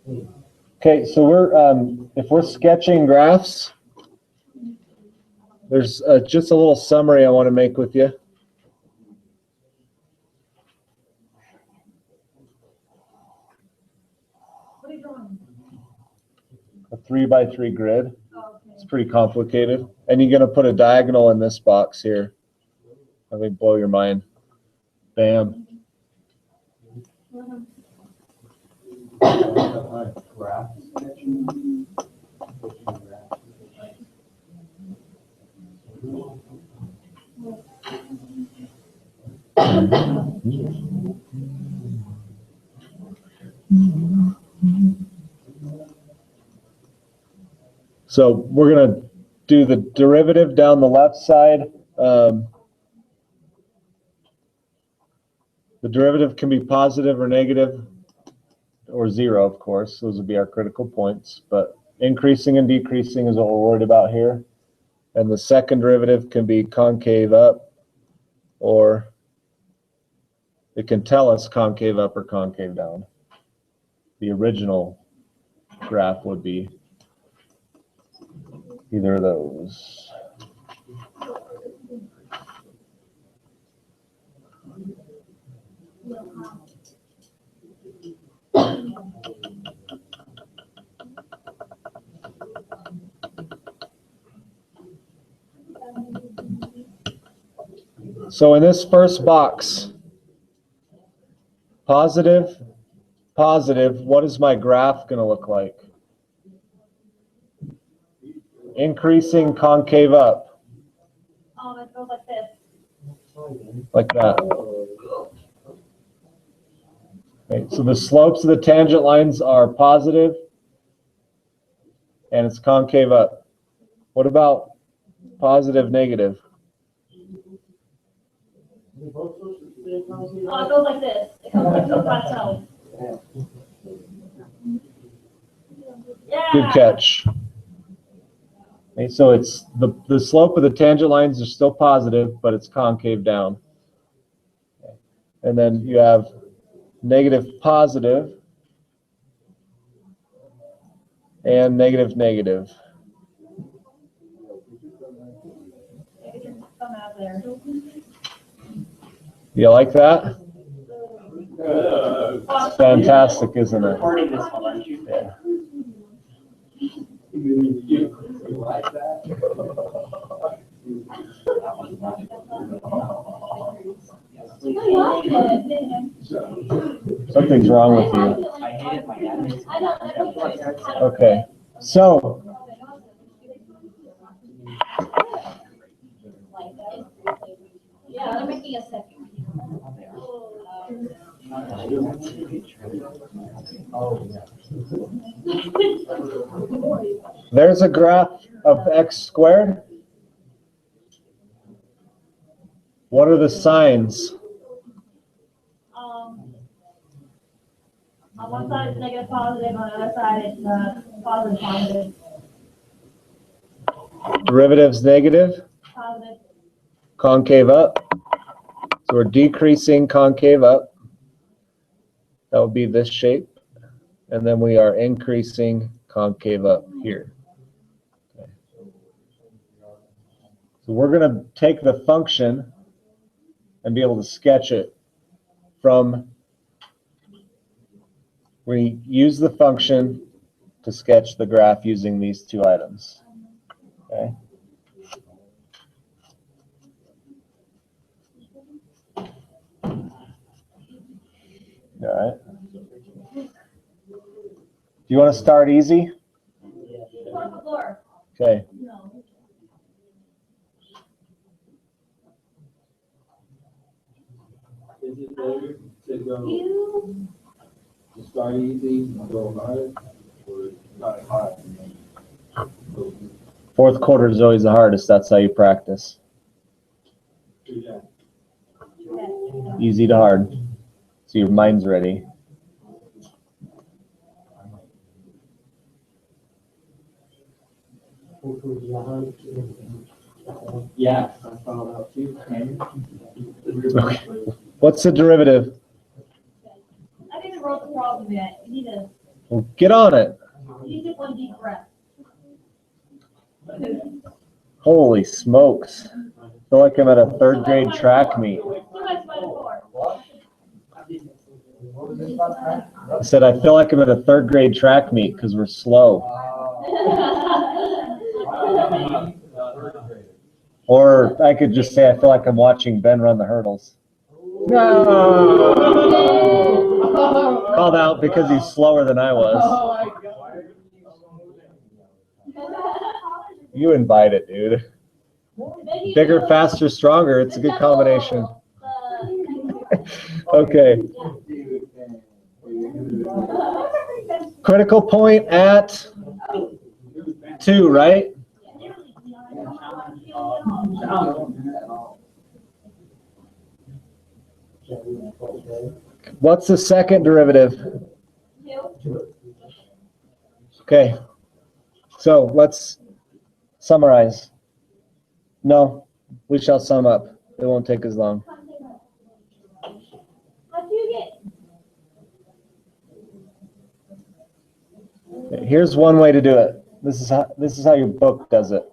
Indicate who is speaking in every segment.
Speaker 1: Okay, so if we're sketching graphs, there's just a little summary I want to make with you.
Speaker 2: What are you doing?
Speaker 1: A 3x3 grid. It's pretty complicated. And you're going to put a diagonal in this box here. Let me blow your mind. Bam. So we're going to do the derivative down the left side. The derivative can be positive or negative or zero, of course. Those would be our critical points. But increasing and decreasing is what we're worried about here. And the second derivative can be concave up, or it can tell us concave up or concave down. The original graph would be either of those. So in this first box, positive, positive, what is my graph going to look like? Increasing, concave up.
Speaker 2: It goes like this.
Speaker 1: Like that. Okay, so the slopes of the tangent lines are positive, and it's concave up. What about positive, negative?
Speaker 2: It goes like this. It comes like to a plateau. Yeah.
Speaker 1: Good catch. Okay, so it's the slope of the tangent lines are still positive, but it's concave down. Okay. And then you have negative, positive, and negative, negative.
Speaker 2: Come out there.
Speaker 1: You like that? It's fantastic, isn't it?
Speaker 3: Recording this one, aren't you?
Speaker 1: Yeah.
Speaker 3: You like that?
Speaker 1: Something's wrong with you.
Speaker 3: I hated my dad.
Speaker 1: Okay, so
Speaker 2: Yeah, they're making a second.
Speaker 1: there's a graph of x squared. What are the signs?
Speaker 2: On one side it's negative positive, on the other side it's positive positive.
Speaker 1: Derivative's negative,
Speaker 2: Positive.
Speaker 1: concave up. So we're decreasing concave up. That would be this shape. And then we are increasing concave up here. Okay. So we're going to take the function and be able to sketch it from, we use the function to sketch the graph using these two items. Okay. All right. Do you want to start easy? Okay.
Speaker 4: Is it better to go to start easy and go hard, or start hard and then go easy?
Speaker 1: Fourth quarter is always the hardest. That's how you practice.
Speaker 4: Yeah.
Speaker 1: Easy to hard. So your mind's ready.
Speaker 4: Yeah, I found out too.
Speaker 1: Okay. What's the derivative?
Speaker 2: I didn't wrote the problem yet. You need to
Speaker 1: Well, get on it.
Speaker 2: You take one deep breath.
Speaker 1: Holy smokes. I feel like I'm at a third grade track meet.
Speaker 2: 2 x 4.
Speaker 1: I said, I feel like I'm at a third grade track meet because we're slow. Or I could just say, I feel like I'm watching Ben run the hurdles. No! Called out because he's slower than I was. You invite it, dude. Bigger, faster, stronger. It's a good combination. Okay. Critical point at 2, right? What's the second derivative? Okay. So let's summarize. No, we shall sum up. It won't take as long. Here's one way to do it. This is how your book does it.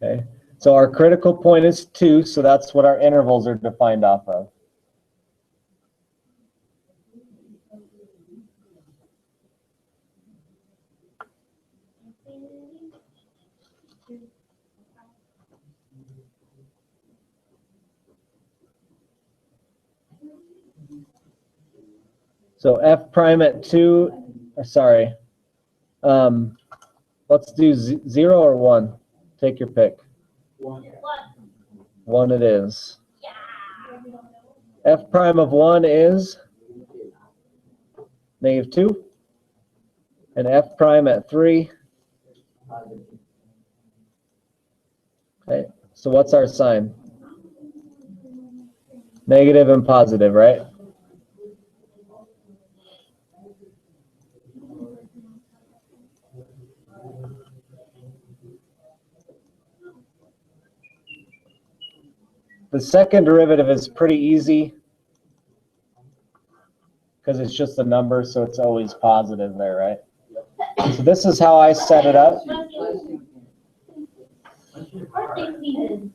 Speaker 1: Okay. So our critical point is 2, so that's what our intervals are defined off of. So f prime at 2, sorry. Let's do 0 or 1. Take your pick. 1 it is. F prime of 1 is -2. And f prime at 3. Okay, so what's our sign? Negative and positive, right? The second derivative is pretty easy because it's just a number, so it's always positive there, right? So this is how I set it up.
Speaker 2: Birthday season.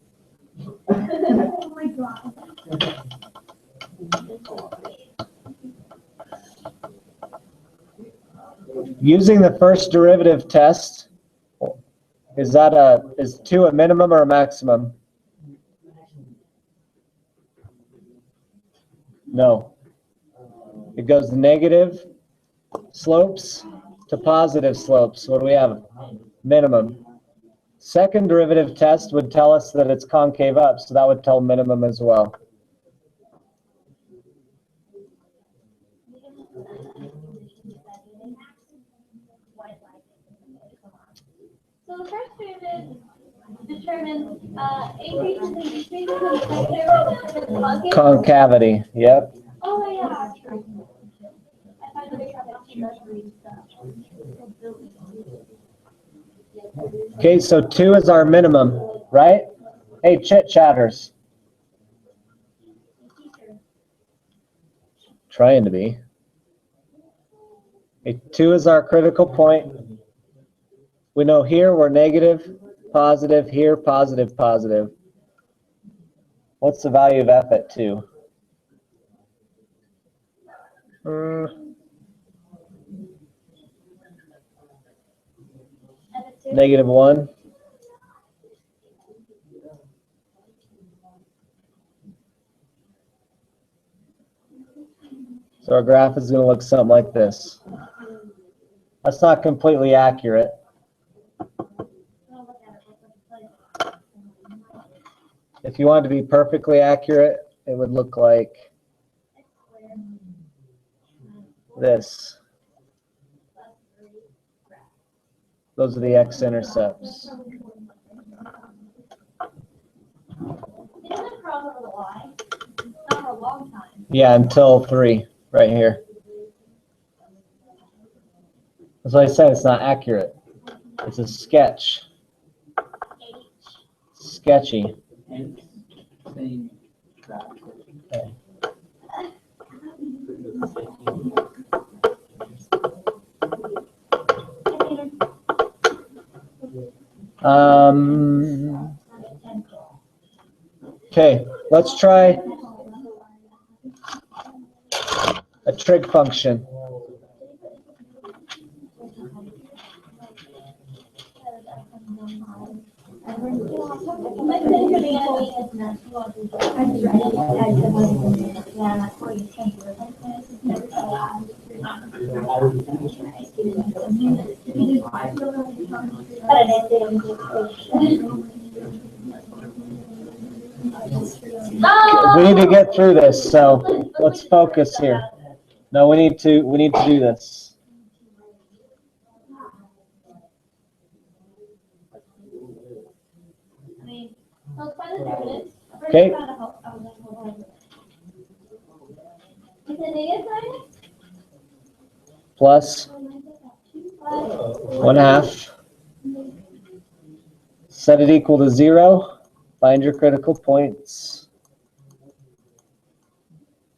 Speaker 2: Oh my God.
Speaker 1: Using the first derivative test, is 2 a minimum or a maximum? No. It goes negative slopes to positive slopes. What do we have? Minimum. Second derivative test would tell us that it's concave up, so that would tell minimum as well.
Speaker 2: So the first derivative determines increase and decrease in the concave.
Speaker 1: Concavity, yep.
Speaker 2: Oh yeah. I find it
Speaker 1: Okay, so 2 is our minimum, right? Hey, chit chatters. Trying to be. Okay, 2 is our critical point. We know here we're negative, positive, here positive, positive. What's the value of f at 2? -1. So our graph is going to look something like this. That's not completely accurate. If you wanted to be perfectly accurate, it would look like this. Those are the x-intercepts. Yeah, until 3, right here. That's why I said it's not accurate. It's a sketch. Sketchy. Okay. Okay, let's try a trig function. We need to get through this, so let's focus here. No, we need to do this. Okay. Plus 1/2. Set it equal to 0. Find your critical points.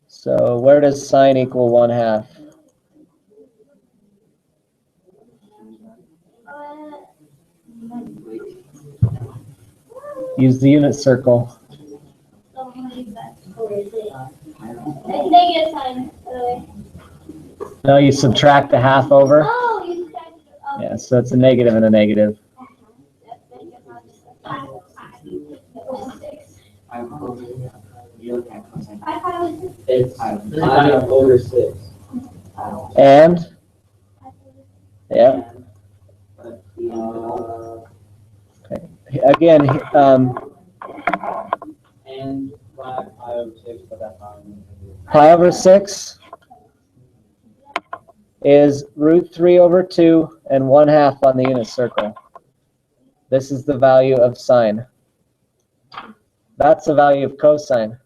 Speaker 1: So where does sine equal 1/2? Use the unit circle.
Speaker 2: Negative sign.
Speaker 1: No, you subtract the 1/2 over.
Speaker 2: Oh, you subtracted.
Speaker 1: Yeah, so it's a negative and a negative.
Speaker 3: It's 5/6.
Speaker 1: And yeah. Okay. Again,
Speaker 3: And 5/6, but that's not.
Speaker 1: pi over 6 is √3/2 and 1/2 on the unit circle. This is the value of sine. That's the value of cosine.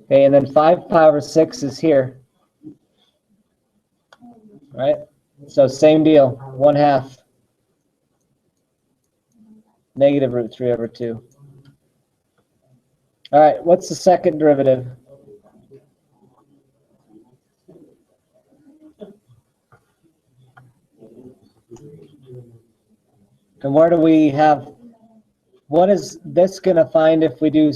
Speaker 1: Okay, and then 5 pi over 6 is here. Right? So same deal, 1/2. Negative √3/2. All right, what's the second derivative? And where do we have, what is this going to find if we do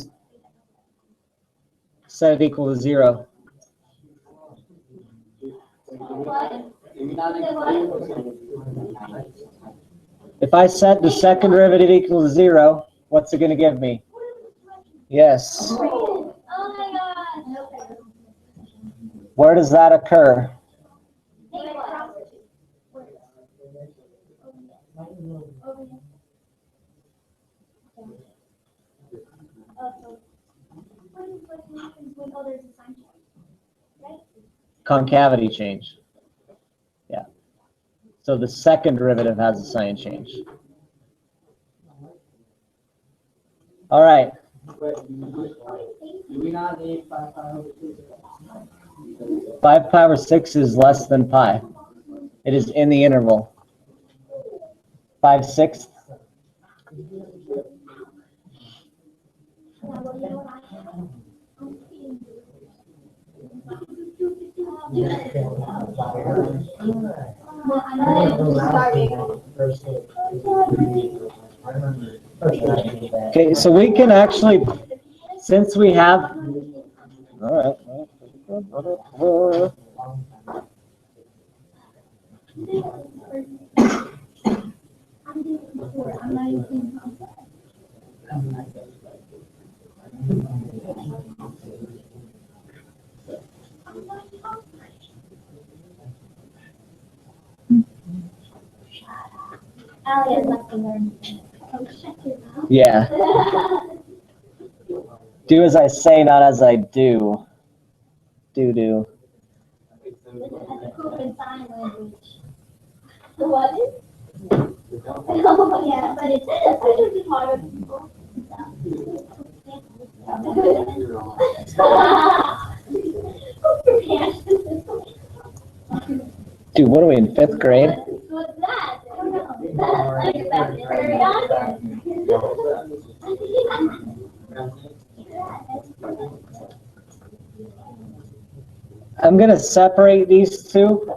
Speaker 1: set it equal to 0? If I set the second derivative equal to 0, what's it going to give me? Yes.
Speaker 2: Oh my god.
Speaker 1: Where does that occur? Concavity change. Yeah. So the second derivative has a sign change. All right.
Speaker 3: Do we not need 5/6?
Speaker 1: 5 pi over 6 is less than pi. It is in the interval. 5/6. Okay, so we can actually, since we have, all right. Yeah. Do as I say, not as I do. Do.
Speaker 2: What? Oh, yeah, but it's hard.
Speaker 1: Dude, what are we in 5th grade?
Speaker 2: What's that? I don't know.
Speaker 1: I'm going to separate these two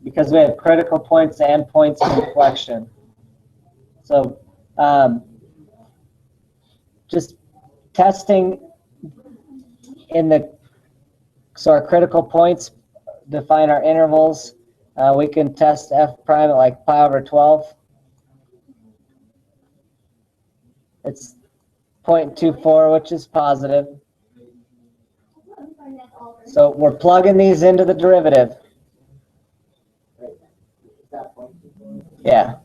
Speaker 1: because
Speaker 5: because we have critical points and points of inflection. So just testing in the, so our critical points define our intervals. We can test f prime at like pi over 12. It's 0.24, which is positive. So we're plugging these into the derivative. Yeah.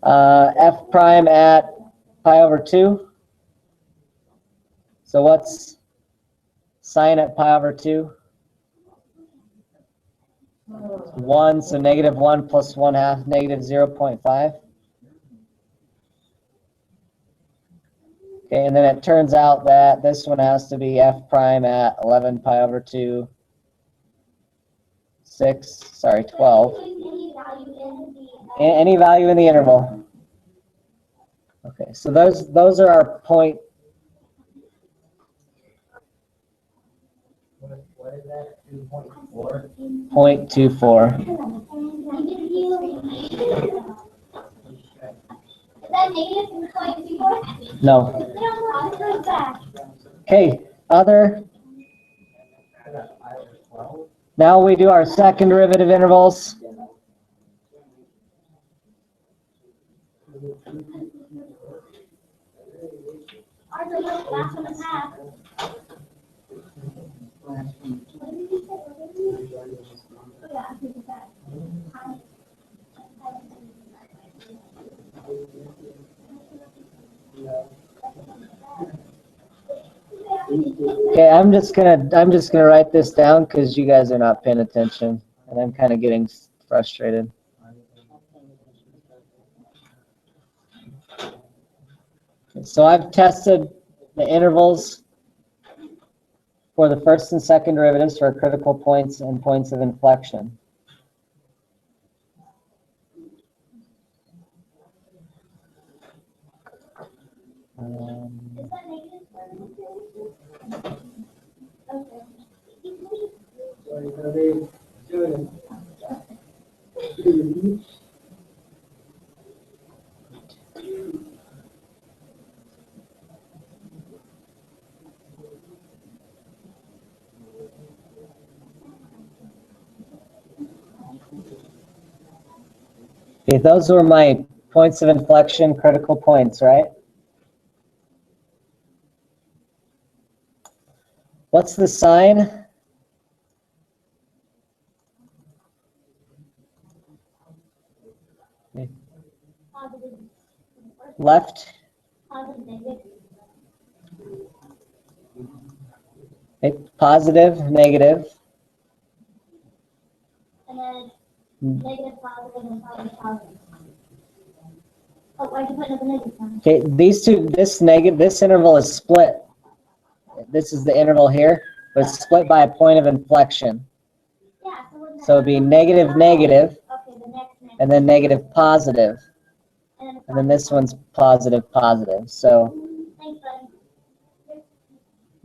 Speaker 5: F prime at pi over 2. So what's sine at pi over 2? 1, so negative 1 plus 1/2, negative 0.5. Okay, and then it turns out that this one has to be f prime at 11 pi over 2, 12. Any value in the interval. Okay, so those are our point.
Speaker 3: What is that? 2.4?
Speaker 5: 0.24.
Speaker 2: Is that negative 0.24?
Speaker 5: No. Okay, other. Now we do our second derivative intervals.
Speaker 2: Ours are like last one and a half.
Speaker 5: Okay, I'm just gonna write this down because you guys are not paying attention, and I'm kind of getting frustrated. So I've tested the intervals for the first and second derivatives for critical points and points of inflection.
Speaker 2: Is that negative?
Speaker 5: Okay, those were my points of inflection, critical points, right? What's the sign?
Speaker 2: Positive.
Speaker 5: Left.
Speaker 2: Positive, negative.
Speaker 5: Okay, positive, negative.
Speaker 2: And then negative, positive, and positive, positive. Oh, why'd you put another negative sign?
Speaker 5: Okay, this interval is split. This is the interval here, but it's split by a point of inflection.
Speaker 2: Yeah, so wouldn't that-
Speaker 5: So it'd be negative, negative,
Speaker 2: Okay, the next negative.
Speaker 5: and then negative, positive.
Speaker 2: And
Speaker 5: And then this one's positive, positive. So,
Speaker 2: Thanks, buddy.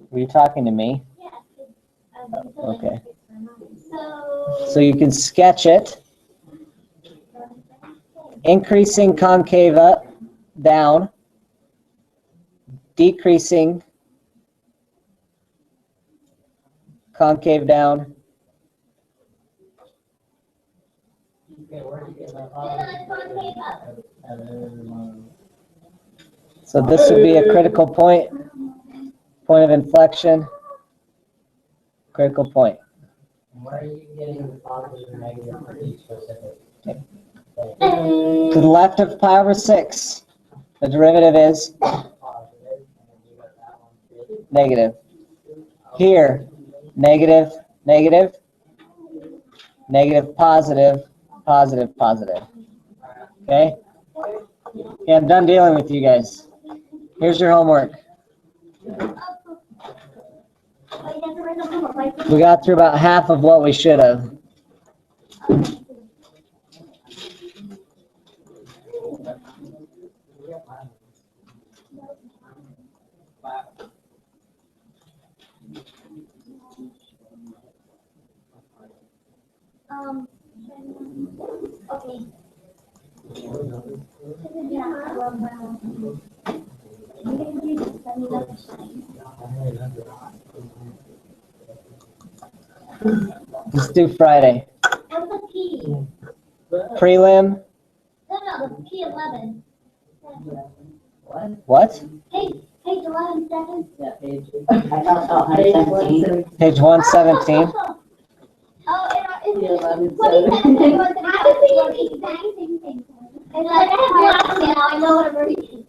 Speaker 5: were you talking to me?
Speaker 2: Yeah.
Speaker 5: Okay.
Speaker 2: So.
Speaker 5: So you can sketch it. Increasing concave up, down. Decreasing concave down. So this would be a critical point, point of inflection, critical point.
Speaker 3: Where are you getting the positive and negative for each specific?
Speaker 5: To the left of pi over 6, the derivative is
Speaker 3: Positive, and you got that one too.
Speaker 5: negative. Here, negative, negative, negative, positive, positive, positive. Okay? Okay, I'm done dealing with you guys. Here's your homework. We got through about half of what we should have. Let's do Friday.
Speaker 2: What's the P?
Speaker 5: Prelim.
Speaker 2: No, the P11.
Speaker 5: What?
Speaker 2: Page 11, second.
Speaker 3: Yeah, page.
Speaker 5: Page 117.
Speaker 2: Oh, and
Speaker 3: Yeah, 11,
Speaker 2: 27 was the I was thinking the exact same thing. It's like I have glasses now, I know what I'm reading.